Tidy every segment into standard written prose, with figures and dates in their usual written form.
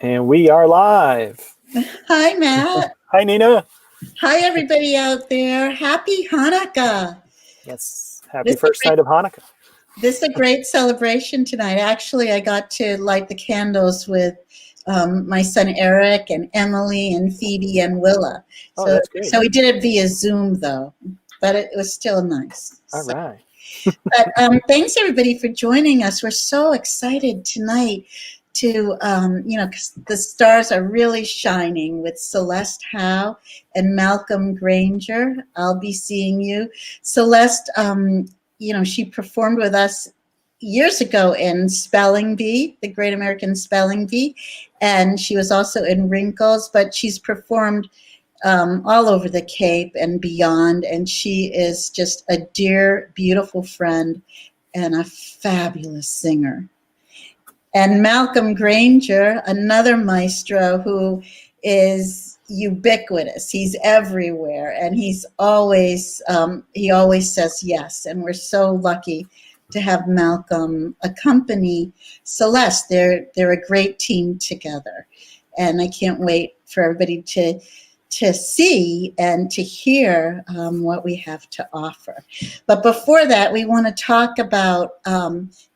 And we are live. Hi, Matt. Hi, Nina. Hi, everybody out there. Happy Hanukkah. Yes, happy first night of Hanukkah. This is a great celebration tonight. Actually, I got to light the candles with my son Eric and Emily and Phoebe and Willa. Oh, that's great. So we did it via Zoom, though, but it was still nice. All right. But thanks, everybody, for joining us. We're so excited tonight to, 'cause the stars are really shining with Celeste Howe and Malcolm Granger. I'll be seeing you. Celeste, she performed with us years ago in Spelling Bee, the Great American Spelling Bee, and she was also in Wrinkles, but she's performed all over the Cape and beyond, and she is just a dear, beautiful friend and a fabulous singer. And Malcolm Granger, another maestro who is ubiquitous. He's everywhere, and he always says yes. And we're so lucky to have Malcolm accompany Celeste. They're a great team together, and I can't wait for everybody to see and to hear what we have to offer. But before that, we want to talk about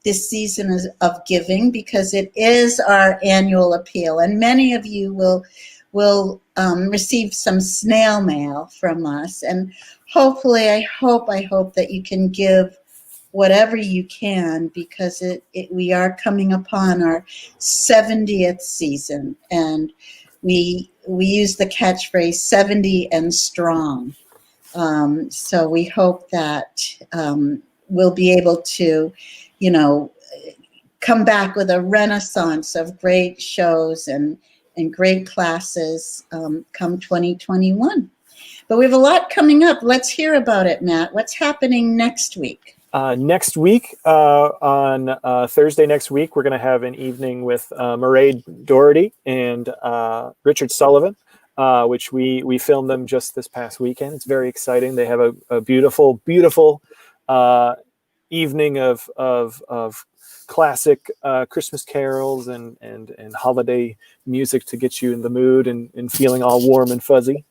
this season of giving, because it is our annual appeal, and many of you will receive some snail mail from us, and hopefully, I hope that you can give whatever you can, because we are coming upon our 70th season, and we use the catchphrase 70 and strong. So we hope that we'll be able to, come back with a renaissance of great shows and great classes come 2021. But we have a lot coming up. Let's hear about it, Matt. What's happening next week? Next week, on Thursday next week, we're going to have an evening with Mairead Doherty and Richard Sullivan, which we filmed them just this past weekend. It's very exciting. They have a beautiful, beautiful evening of classic Christmas carols and holiday music to get you in the mood and feeling all warm and fuzzy.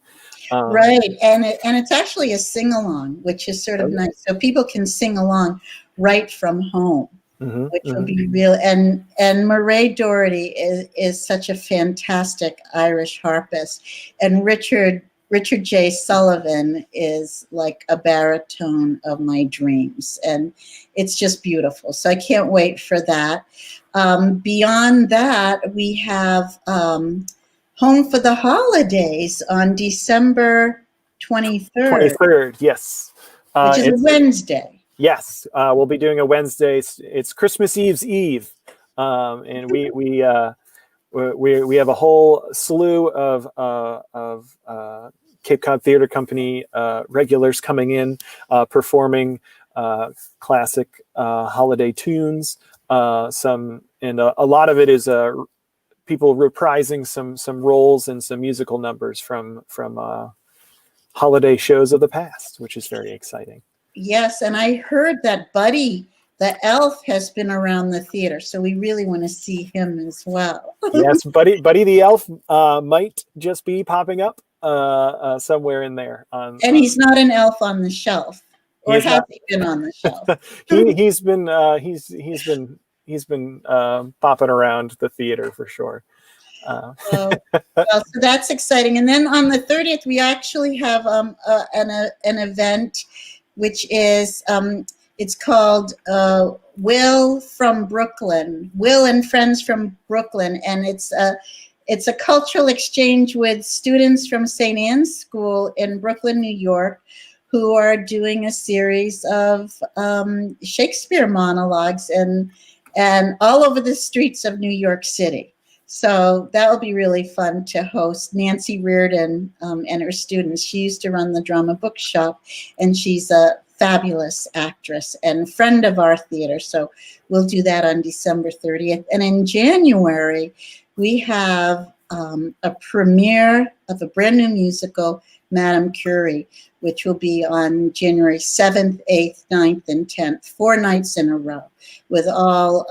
Right, and it's actually a sing-along, which is sort of nice. So people can sing along right from home, which will be real. And Mairead Doherty is such a fantastic Irish harpist, and Richard J. Sullivan is like a baritone of my dreams, and it's just beautiful. So I can't wait for that. Beyond that, we have Home for the Holidays on December 23rd. 23rd, yes. Which is a Wednesday. Yes, we'll be doing a Wednesday. It's Christmas Eve's Eve, and we have a whole slew of Cape Cod Theatre Company regulars coming in, performing classic holiday tunes. A lot of it is people reprising some roles and some musical numbers from holiday shows of the past, which is very exciting. Yes, and I heard that Buddy the elf has been around the theater, so we really want to see him as well. Yes, Buddy the elf might just be popping up somewhere in there. And he's not an elf on the shelf, or has he been on the shelf? He's been popping around the theater for sure. So that's exciting. And then on the 30th, we actually have an event, which is it's called Will from Brooklyn, Will and Friends from Brooklyn, and it's a cultural exchange with students from St. Anne's School in Brooklyn, New York, who are doing a series of Shakespeare monologues and all over the streets of New York City. So that will be really fun to host. Nancy Reardon and her students. She used to run the Drama Bookshop, and she's a fabulous actress and friend of our theater. So we'll do that on December 30th. And in January, we have a premiere of a brand new musical Madame Curie, which will be on January 7th, 8th, 9th, and 10th, 4 nights in a row, with all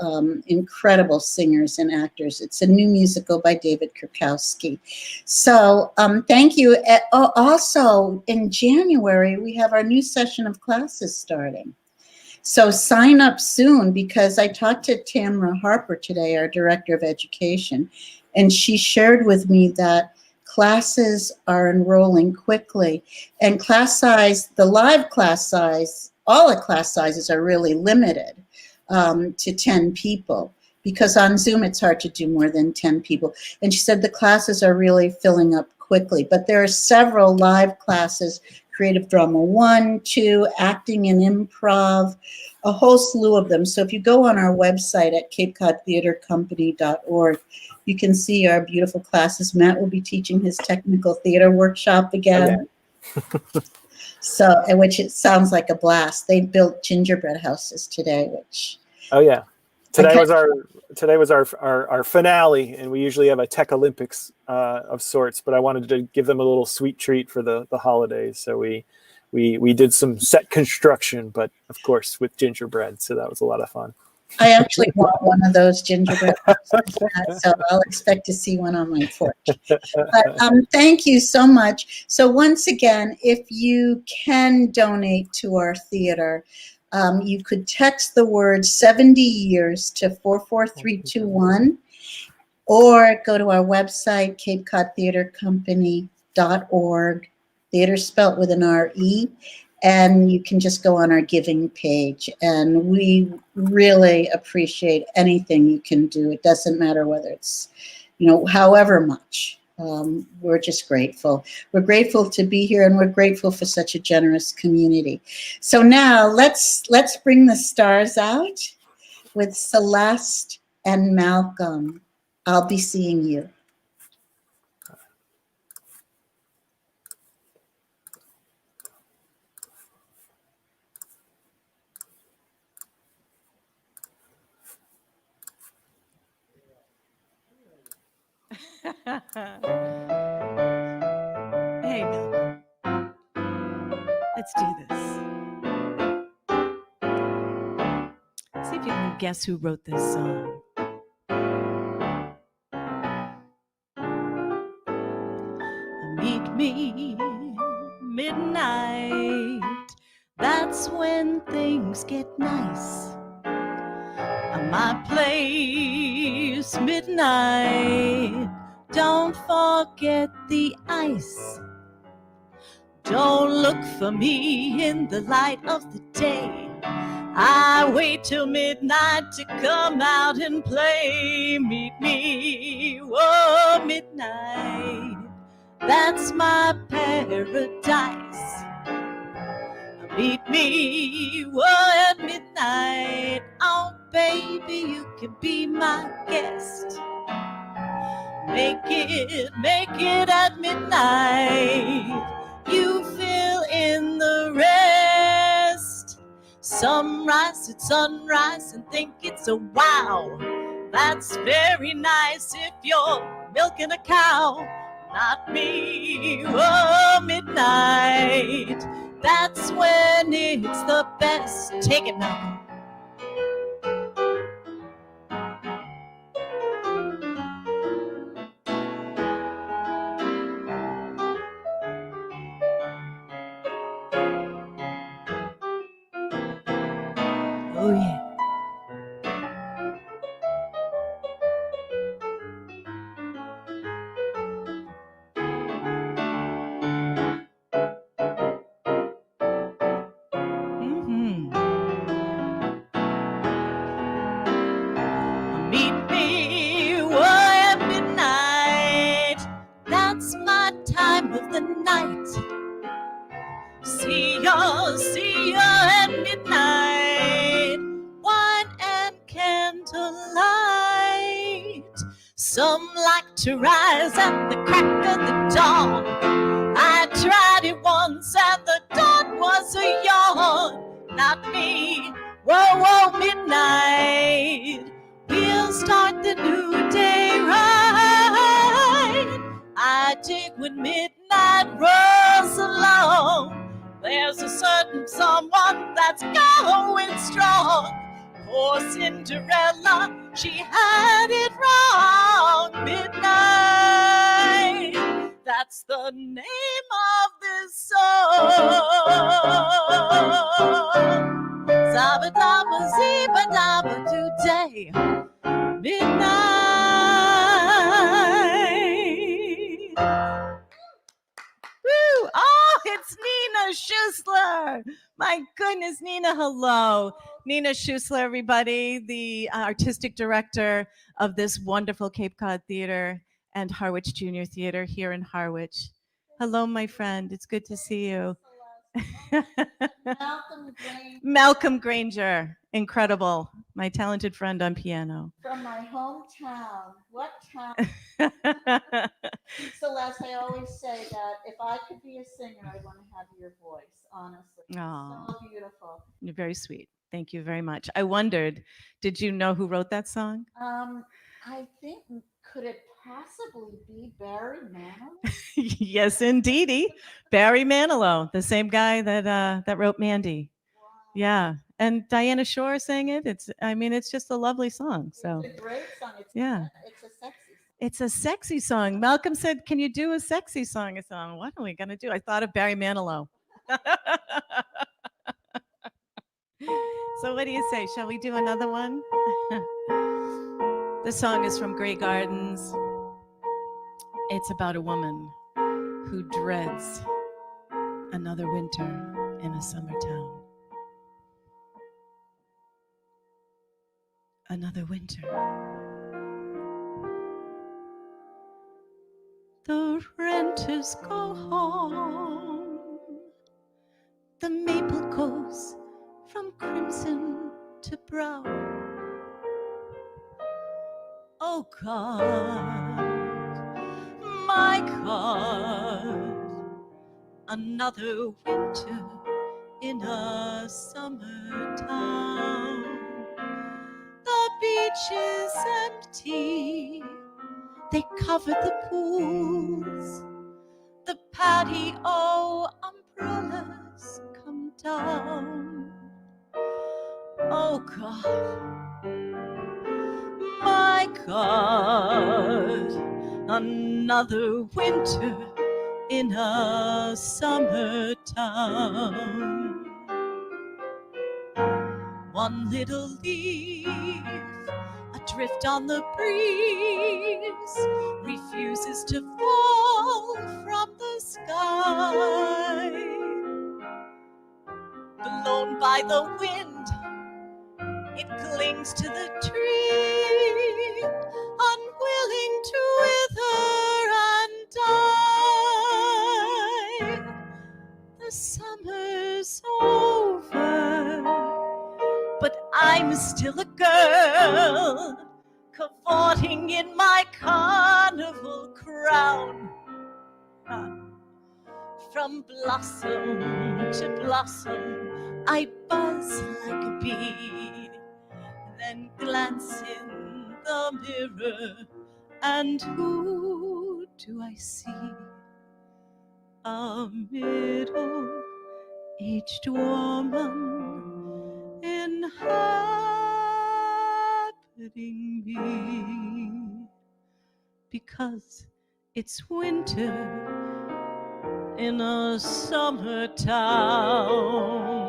incredible singers and actors. It's a new musical by David Kurkowski. So thank you. Also, in January, we have our new session of classes starting. So sign up soon, because I talked to Tamara Harper today, our Director of Education, and she shared with me that classes are enrolling quickly. And class size, the live class size, all the class sizes are really limited to 10 people, because on Zoom it's hard to do more than 10 people. And she said the classes are really filling up quickly, but there are several live classes: Creative Drama 1, 2, Acting and Improv, a whole slew of them. So if you go on our website at CapeCodTheatreCompany.org, you can see our beautiful classes. Matt will be teaching his technical theater workshop again. So, which it sounds like a blast. They built gingerbread houses today, which. Oh yeah, today was our finale, and we usually have a tech Olympics of sorts. But I wanted to give them a little sweet treat for the holidays, so we did some set construction, but of course with gingerbread. So that was a lot of fun. I actually want one of those gingerbread houses, so I'll expect to see one on my porch. But thank you so much. So once again, if you can donate to our theater, you could text the word 70 years to 44321, or go to our website, CapeCodTheatreCompany.org. Theater spelt with an R-E. And you can just go on our giving page. And we really appreciate anything you can do. It doesn't matter whether it's, however much. We're just grateful. We're grateful to be here, and we're grateful for such a generous community. So now let's bring the stars out with Celeste and Malcolm. I'll be seeing you. Hey, Malcolm. Let's do this. See if you can guess who wrote this song. Meet me midnight. That's when things get nice. My place midnight. Don't forget the ice. Don't look for me in the light of the day. I wait till midnight to come out and play. Meet me, whoa, midnight. That's my paradise. Meet me, whoa, at midnight. Oh, baby, you can be my guest. Make it at midnight. You fill in the rest. Some rise at sunrise and think it's a wow. That's very nice if you're milking a cow. Not me, oh, midnight. That's when it's the best. Take it now. Oh, yeah. Meet me at midnight. That's my time of the night. See ya at midnight. Wine and candlelight. Some like to rise at the crack of the dawn. I tried it once and the dawn was a yawn. Not me, whoa, whoa, midnight. We'll start the new day right. I dig when midnight rolls alone. There's a certain someone that's going strong. Poor Cinderella, she had it wrong. Midnight, that's the name of this song. Zabba-dabba, zebba-dabba, today. Midnight. Woo! Oh, it's Nina Schussler. My goodness, Nina, hello. Nina Schussler, everybody, the artistic director of this wonderful Cape Cod Theatre and Harwich Junior Theatre here in Harwich. Hello, my friend. It's good to see you. Malcolm Granger, incredible. My talented friend on piano. From my hometown. What town? Celeste, I always say that if I could be a singer, I'd want to have your voice, honestly. Oh, So beautiful. you're very sweet. Thank you very much. I wondered, did you know who wrote that song? I think, could it possibly be Barry Manilow? Yes, indeedy. Barry Manilow, the same guy that wrote Mandy. Wow. Yeah, and Diana Shore sang it. It's just a lovely song. So It's a great song. It's yeah. It's a sexy song. It's a sexy song. Malcolm said, "Can you do a sexy song?" I thought, what are we gonna do? I thought of Barry Manilow. So what do you say? Shall we do another one? The song is from Grey Gardens. It's about a woman who dreads another winter in a summer town. Another winter. The renters go home. The maple goes from crimson to brown. Oh God, my God, another winter in a summer town. The beach is empty, they covered the pools. The patio umbrellas come down. Oh God, my God, another winter in a summer town. One little leaf adrift on the breeze refuses to fall from the sky. Blown by the wind, it clings to the tree, unwilling to wither and die. The summer's over, but I'm still a girl, cavorting in my carnival crown. From blossom to blossom, I buzz like a bee, then glance in the mirror, and who do I see? A middle-aged woman inhabiting me, because it's winter in a summer town.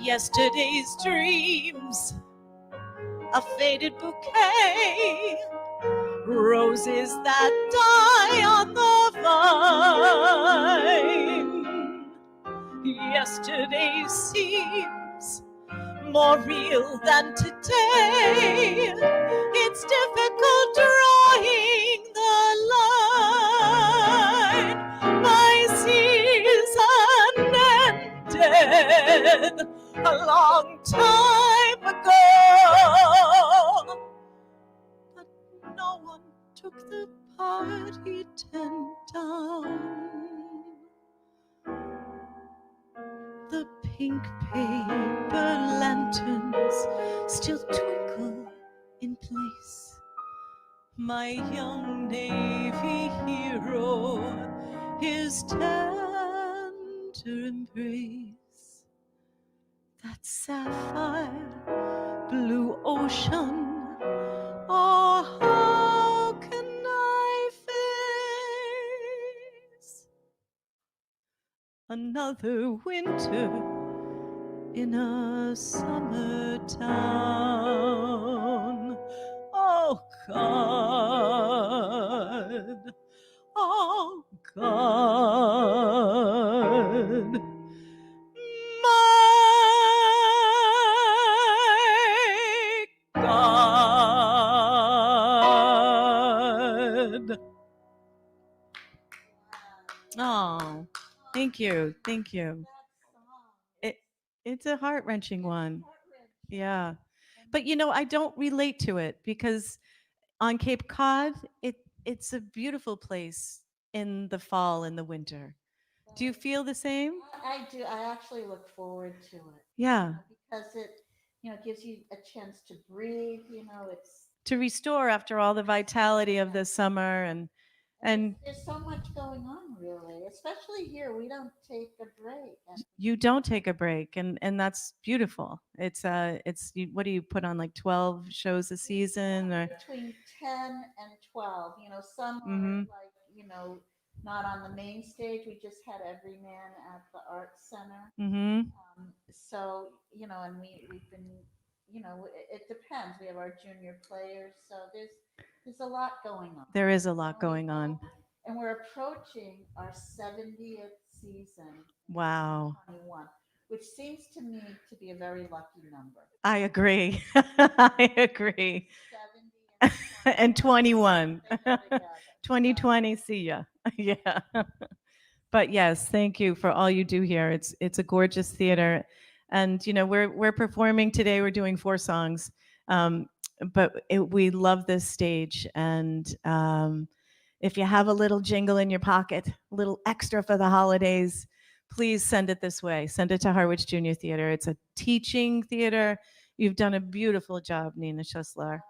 Yesterday's dreams, a faded bouquet, roses that die on the vine. Yesterday seems more real than today. It's difficult drawing the line. My season ended long no one took the party tent down. The pink paper lanterns still twinkle in place. My young Navy hero, his tender embrace. That sapphire blue ocean, oh, how can I face another winter in a summer town? Oh God, oh God, my God. Oh, thank you, thank you. It's a heart-wrenching one. Yeah. But you know, I don't relate to it because on Cape Cod, it's a beautiful place in the fall and the winter. Do you feel the same? I do. I actually look forward to it. Yeah. Because it, gives you a chance to breathe. It's To restore after all the vitality of the summer and there's so much going on, really. Especially here, we don't take a break. And you don't take a break and that's beautiful. It's what do you put on, like 12 shows a season or between 10 and 12, some are Mhm. like, not on the main stage. We just had Everyman at the Arts Center. Mhm. So, and we've been, it depends. We have our junior players. So there's a lot going on. There is a lot going on. And we're approaching our 70th season. Wow. 21, which seems to me to be a very lucky number. I agree. I agree. 70 And 21. They go together. 2020, see ya. Yeah. But yes, thank you for all you do here. It's a gorgeous theater, and we're performing today. We're doing 4 songs, but we love this stage. And if you have a little jingle in your pocket, a little extra for the holidays, please send it this way. Send it to Harwich Junior Theatre. It's a teaching theater. You've done a beautiful job, Nina Schussler.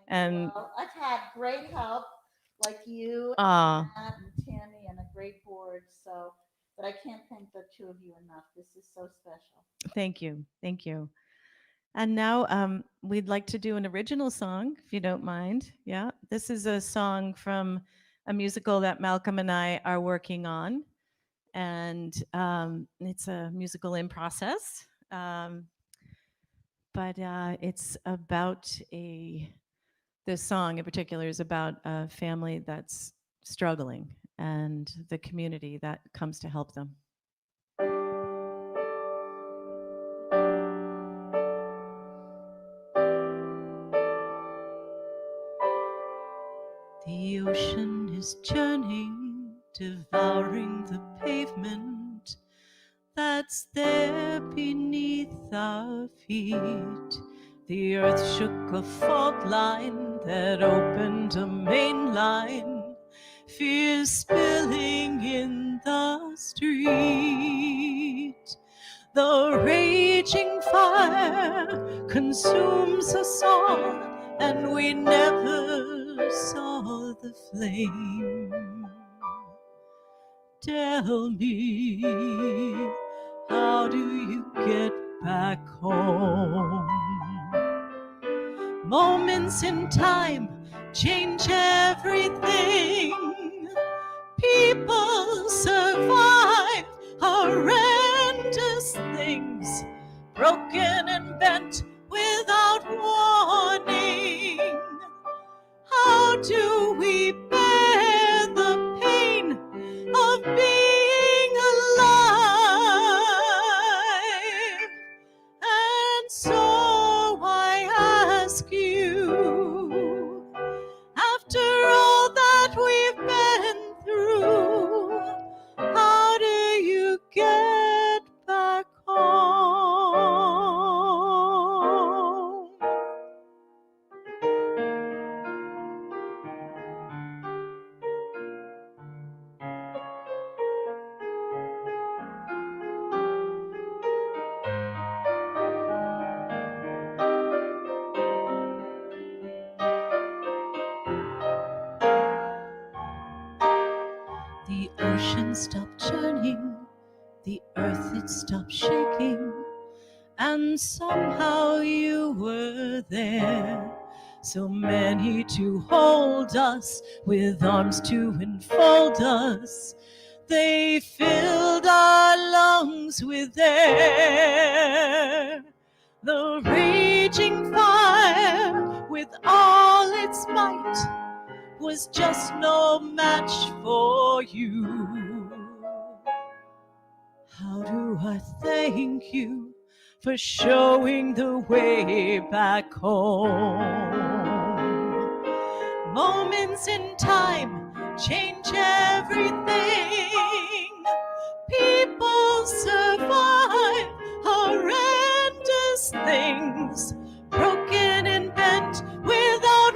And Well, I've had great help, like you, Ah. Matt, and Tammy, and a great board. So, but I can't thank the two of you enough. This is so special. Thank you. Thank you. And now we'd like to do an original song, if you don't mind. Yeah, this is a song from a musical that Malcolm and I are working on. And it's a musical in process. But it's about this song in particular is about a family that's struggling and the community that comes to help them. The ocean is churning, devouring the pavement that's there beneath our feet. The earth shook a fault line that opened a main line, fear spilling in the street. The raging fire consumes us all, and we never saw the flame. Tell me, how do you get back home? Moments in time change everything. People survive horrendous things, broken and bent without warning. How do we bear the pain of being alive? And so I ask you, after all that we've been through, how do you get back home? ocean stopped churning, the earth it stopped shaking, and somehow you were there. So many to hold us, with arms to enfold us. They filled our lungs with air. The raging fire, with all its might, was just no match for you. How do I thank you for showing the way back home? Moments in time change everything. People survive horrendous things, broken and bent without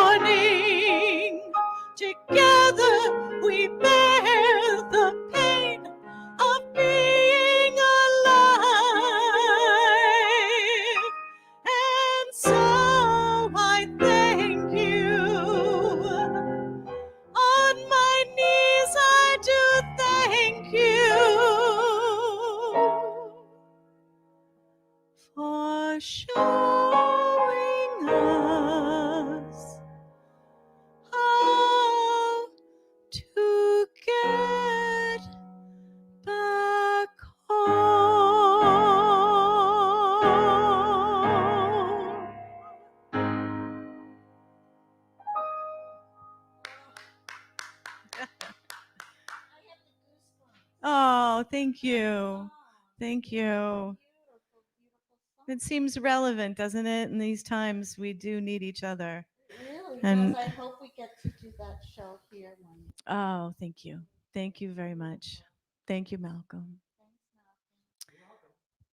warning. Together we bear the pain of being alive. And so I thank you. On my knees I do thank you for showing us how to get back home. Oh, thank you. Thank you. It seems relevant, doesn't it? In these times, we do need each other. Really And- does. I hope we get to do that show here one day. Oh, thank you. Thank you very much. Thank you, Malcolm.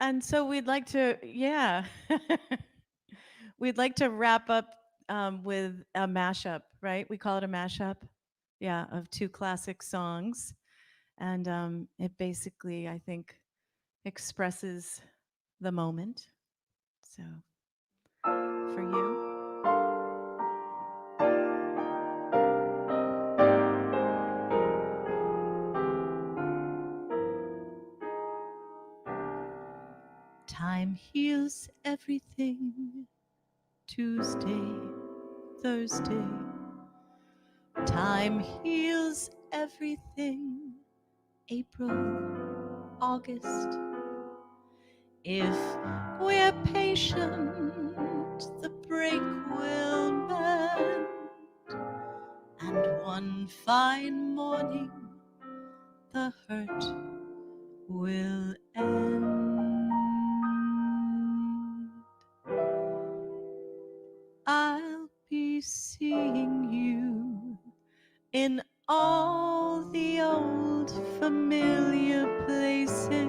And so we'd like to, yeah, we'd like to wrap up with a mashup, right? We call it a mashup, yeah, of two classic songs. And it basically, I think, expresses the moment. So for you. Time heals everything. Tuesday, Thursday. Time heals everything. April, August. If we're patient, the break will mend. And one fine morning, the hurt will end. I'll be seeing you in all the old familiar places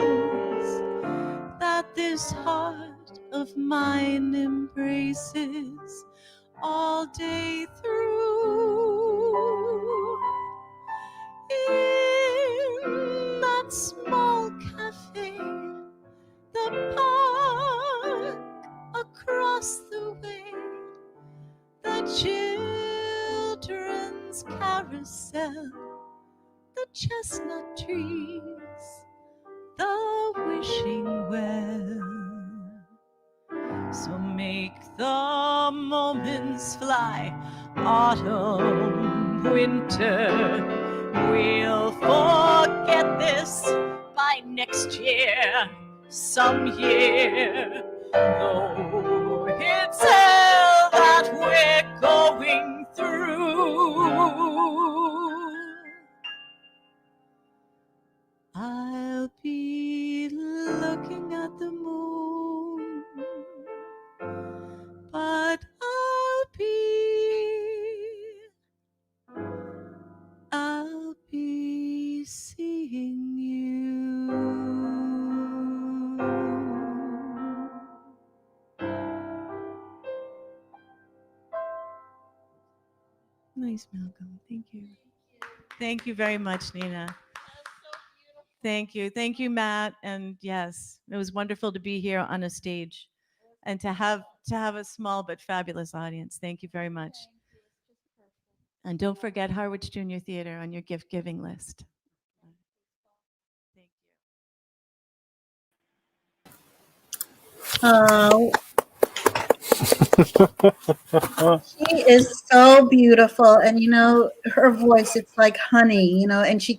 that this heart of mine embraces all day through. In that small cafe, the park across the way, the children's carousel, the chestnut trees, the wishing well. So make the moments fly, autumn, winter. We'll forget this by next year, some year. Though it's hell that we're going through, I'll be looking at the moon, but I'll be seeing you. Nice, Malcolm. Thank you. Thank you very much, Nina. Thank you. Thank you, Matt. And yes, it was wonderful to be here on a stage and to have a small but fabulous audience. Thank you very much. And don't forget Harwich Junior Theatre on your gift giving list. Oh, she is so beautiful, and her voice, it's like honey, and she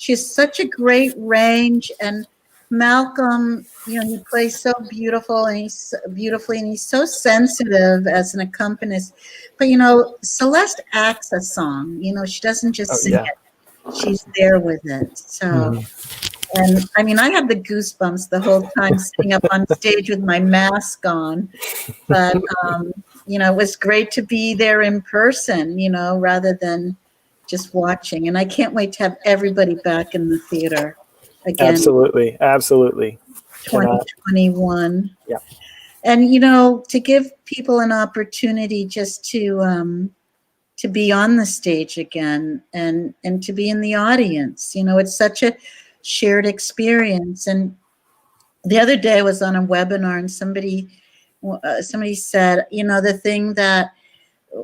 has such a great range. And Malcolm, he plays so beautiful, and he's so sensitive as an accompanist. But Celeste acts a song, she doesn't just Oh, sing yeah. it, she's there with it. So Mhm. and I mean, I had the goosebumps the whole time sitting up on stage with my mask on. But, it was great to be there in person, rather than just watching. And I can't wait to have everybody back in the theater again, Absolutely. Absolutely. Cannot. 2021. Yeah. And, to give people an opportunity just to be on the stage again and to be in the audience. It's such a shared experience. And the other day I was on a webinar, and somebody said, the thing that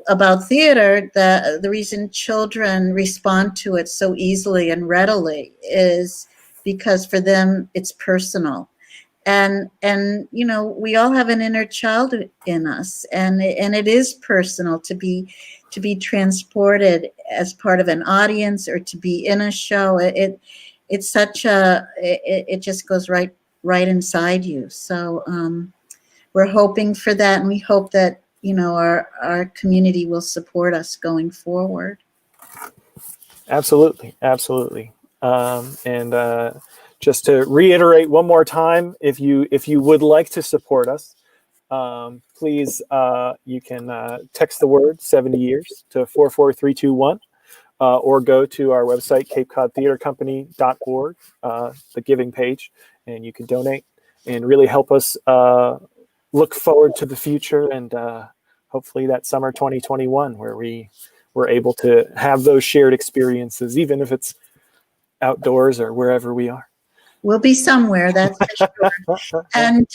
about theater, the reason children respond to it so easily and readily is because for them it's personal. And we all have an inner child in us, and it is personal to be transported as part of an audience or to be in a show. It's such it just goes right inside you. So we're hoping for that, and we hope that our community will support us going forward. Absolutely. Absolutely. And just to reiterate one more time, if you would like to support us, please, you can text the word 70 years to 44321, or go to our website, capecodtheatrecompany.org, the giving page, and you can donate and really help us look forward to the future, and hopefully that summer 2021 where we were able to have those shared experiences, even if it's outdoors or wherever we are. We'll be somewhere, that's for sure. And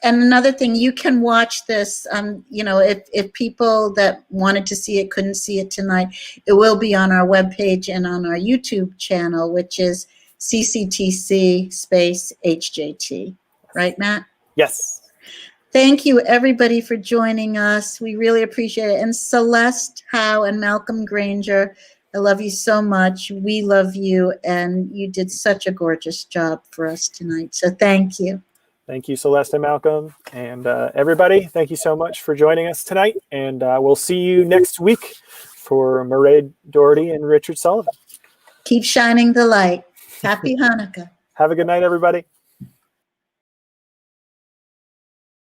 another thing, you can watch this. If people that wanted to see it couldn't see it tonight, it will be on our webpage and on our YouTube channel, which is CCTC space HJT. Right, Matt? Yes. Thank you, everybody, for joining us. We really appreciate it. And Celeste Howe and Malcolm Granger, I love you so much. We love you, and you did such a gorgeous job for us tonight. So thank you. Thank you, Celeste and Malcolm. And everybody, thank you so much for joining us tonight. And we'll see you next week for Mairead Doherty and Richard Sullivan. Keep shining the light. Happy Hanukkah. Have a good night, everybody.